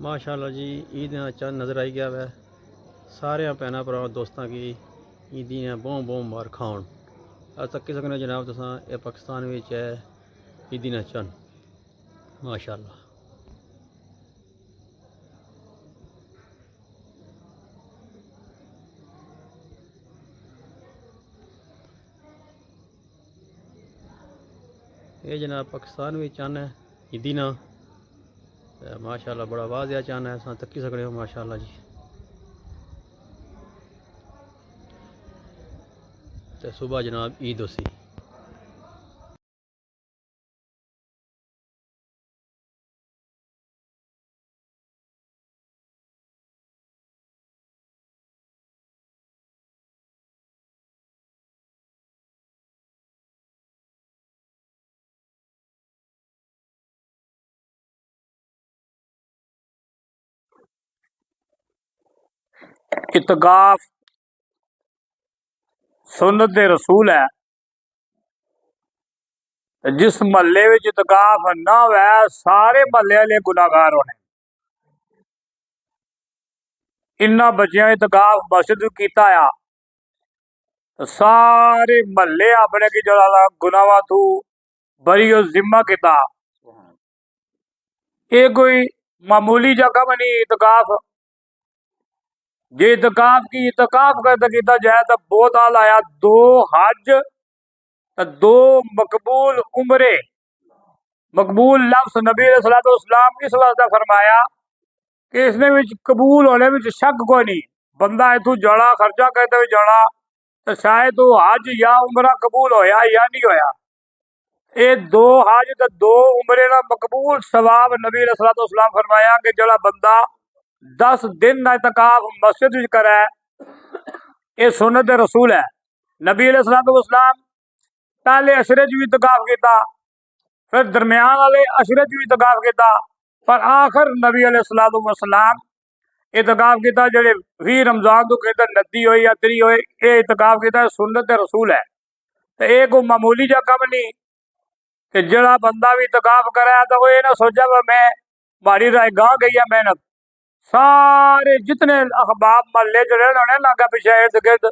ماشاءاللہ جی عید چند نظر آئی گیا ہے سارے بھیناں بھراواں دوستاں کی عیدیاں بہت بہت مبارک ہون اج تک سکنے جناب تساں یہ پاکستان وچ ہے عیدی نہ چند ماشاءاللہ یہ جناب پاکستان وچ چند ہے عیدی نہ ماشاءاللہ بڑا واضح چند ہے اساں تکی سکنے ہو ماشاءاللہ جی تے صبح جناب عید ہوسی اتقاف سنت دے رسول ہے. جس محلے وچ اتقاف نہ ہوئے سارے محلے والے گناہگار ہونے. انہاں بچیاں اتقاف مسجد وچ کیتا آ سارے محلے اپنے کی جڑا گناہاں تو بری و ذمہ کیتا. یہ کوئی معمولی جگہ میں نہیں اتقاف. جے اتقاف کی اتقاف کرتا کیتا جائے تو بہت حال آیا 2 حج 2 مقبول عمرے. مقبول لفظ نبی علیہ الصلوۃ والسلام اس واسطے فرمایا کہ اس نے وچ قبول ہونے وچ شک کوئی نہیں. بندہ اتو جڑا خرچہ کرتے ہوئے جڑا تو شاید وہ حج یا عمرہ قبول ہویا یا نہیں ہویا. یہ 2 حج تے 2 عمرے دا مقبول ثواب نبی علیہ الصلوۃ والسلام فرمایا کہ جڑا بندہ 10 دن دا اعتکاف مسجد وچ کرے یہ سنت رسول ہے. نبی علیہ الصلوۃ والسلام پہلے عشرے وچ بھی اعتکاف کیتا پھر درمیان والے عشرے وچ بھی اعتکاف کیتا پر آخر نبی علیہ الصلوۃ والسلام اعتکاف کیتا جڑے 20 رمضان تو کہتا ندی ہوئی یا 3 ہوئی یہ اعتکاف کیتا سنت رسول ہے. تو یہ کوئی معمولی جا کم نہیں کہ جڑا بندہ بھی اعتکاف کرے تو وہ یہ نہ سوچا کہ میں ماری رائے گاہ گئی ہے محنت. سارے جتنے احباب محلے جو رہنے ہونے لگا پیچھے ارد گرد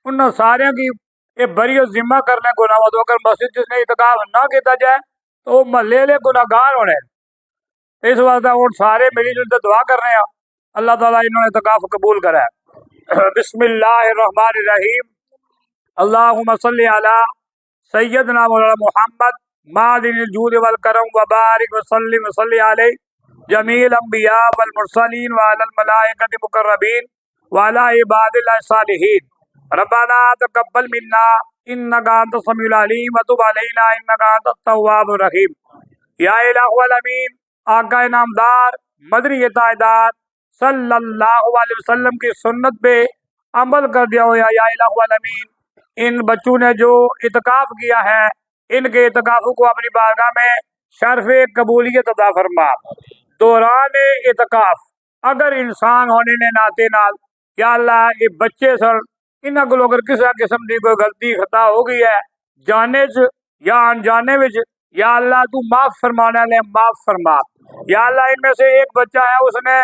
انہوں سارے کی یہ بری و ذمہ کرنے گناہ تو اگر مسجد جس نے اعتکاف نہ کیتا جائے تو وہ محلے لے گناہگار ہونے. اس واسطے ہوں سارے ملی جل کے دعا کر رہے ہیں اللہ تعالیٰ انہوں نے اعتکاف قبول کرے. بسم اللہ الرحمن الرحیم. اللہم صلی علی سیدنا مولانا محمد معدن الجود والکرم وبارک وسلم وصلی علیہ جمیع الانبیاء والمرسلین وعلی الملائکۃ المقربین وعلی عباد اللہ الصالحین. ربنا تقبل منا انک انت السمیع العلیم وتب علینا انک انت التواب الرحیم. یا الہ العالمین آقا نامدار مدنی تاجدار صلی اللہ علیہ وسلم کی سنت پہ عمل کر دیا ہوا. یا الہ العالمین ان بچوں نے جو اعتکاف کیا ہے ان کے اعتکافوں کو اپنی بارگاہ میں شرف قبولیت عطا فرما. دوران اعتکاف اگر انسان ہونے نے ناطے نال یا اللہ یہ بچے سن انہاں کو اگر کسی قسم کی کوئی غلطی خطا ہو گئی ہے جانے چ یا انجانے وچ یا اللہ تو معاف فرمانے والے معاف فرما. یا اللہ ان میں سے ایک بچہ ہے اس نے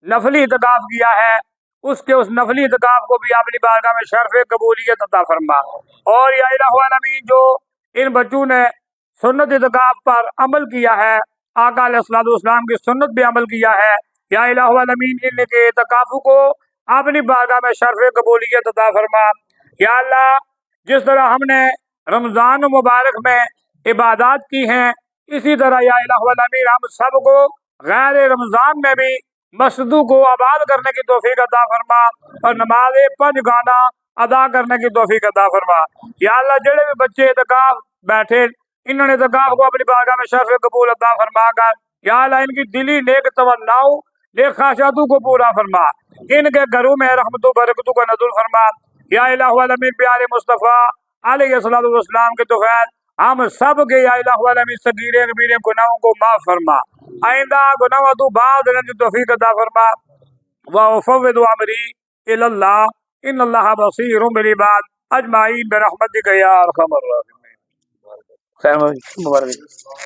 نفلی اعتکاف کیا ہے اس کے اس نفلی اعتکاف کو بھی اپنی بارگاہ میں شرف قبولیت عطا فرما. اور یا الہ العالمین جو ان بچوں نے سنت اعتکاف پر عمل کیا ہے آقا علیہ الصلوۃ والسلام کی سنت پہ عمل کیا ہے یا الہ العالمین ان کے اعتکافوں کو اپنی بارگاہ میں شرف قبولیت عطا فرما. یا اللہ جس طرح ہم نے رمضان مبارک میں عبادات کی ہیں اسی طرح یا الہ العالمین ہم سب کو غیر رمضان میں بھی مسجدوں کو آباد کرنے کی توفیق عطا فرما اور نماز 5 گانا ادا کرنے کی توفیق عطا فرما. یا اللہ جڑے بھی بچے اعتکاف بیٹھے انہوں نے اعتکاف کو اپنی بارگاہ میں شرف قبول عطا فرما کر یا اللہ ان کی دلی نیک تمناؤں نیک خواہشاتوں کو پورا فرما. ان کے گھروں میں رحمتوں برکتوں کا نزول فرما. یا الہ العالمین پیارے مصطفیٰ علیہ الصلوۃ والسلام کے توفیق ہم سب کے یا الہ العالمین صغیرے کبیرے گناہوں کو معاف فرما. آئندہ گناہوں تو بعد رہنے کی توفیق عطا فرما. وافوض امری الی اللہ ان اللہ بصیر بالعباد اجمعین برحمتک یا ارحم الراحمین. خیر مبارک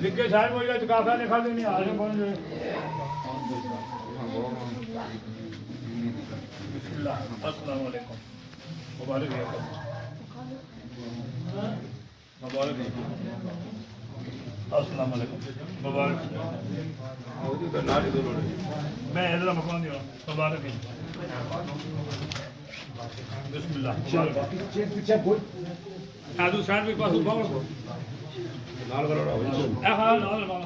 लिखे साहब मुझे काफा लिखा नहीं आ रहे कौन अस्सलाम वालेकुम मुबारक मुबारक अस्सलाम वालेकुम मुबारक मैं इधर मकान दिया मुबारक बिस्मिल्लाह आदू साहब के पास उठाओ लाल कलर हो ए हां लाल लाल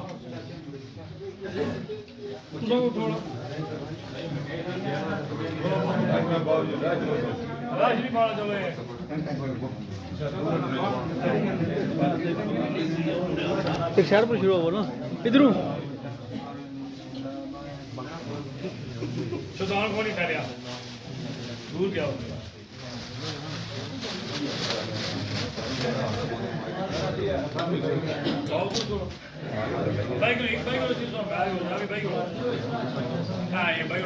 उठाओ थोड़ा राजनी मार चले एक शहर पर शुरू हो ना इधरों सुधार को नहीं कर रहा दूर क्या हो बाइक चीज बाइक हाँ ये bike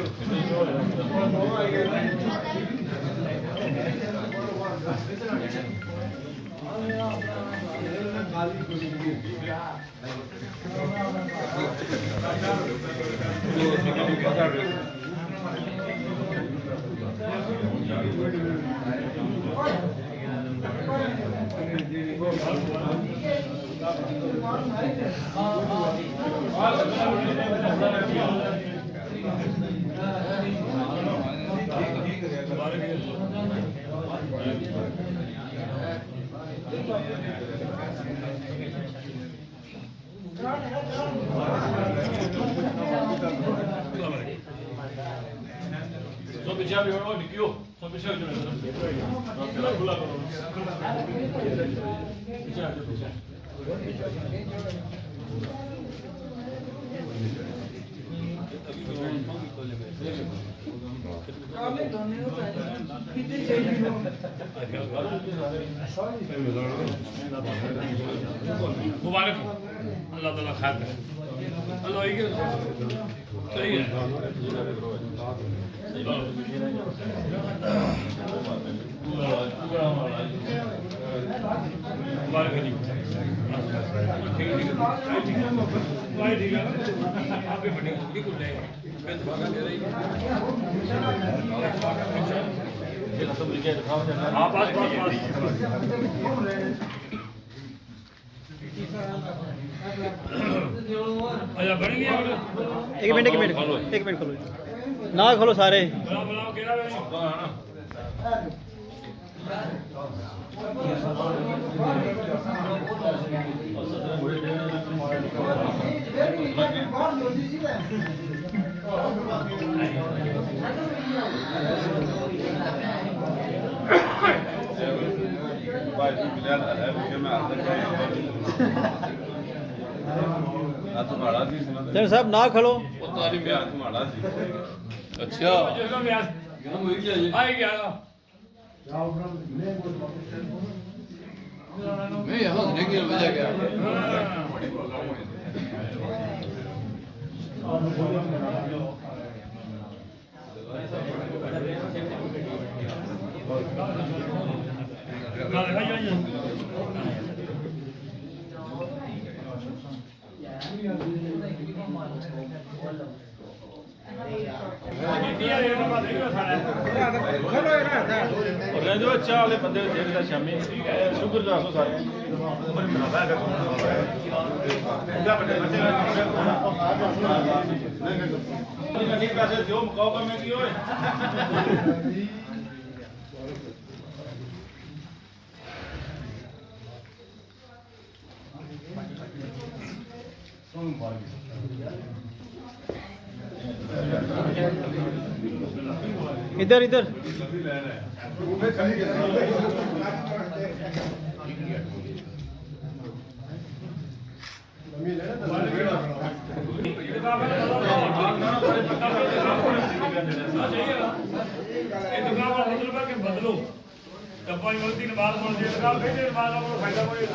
So bicara biar orang nikio, so bicara je. Kalau gula kalau. Bicara je bicara. मुबारक अल्लाह ताला खैर करे अल्लाह ये सही है मुबारक जी ठीक है आप भी बड़ी बिल्कुल नहीं मैं तो भागा दे रही आप बस अच्छा बन गया एक मिनट खोलो ना खोलो सारे बनाओ केड़ा सर साहब ना खलो अच्छा आई गया मैं यहाँ से निकल बजा गया जो चाह वाले बंदे देखदा शामी शुक्र दसो सारे पैसे जो मुकाओ में की होए इधर इधर बदलो डब्बा 3 बार बोल दिया फायदा कोई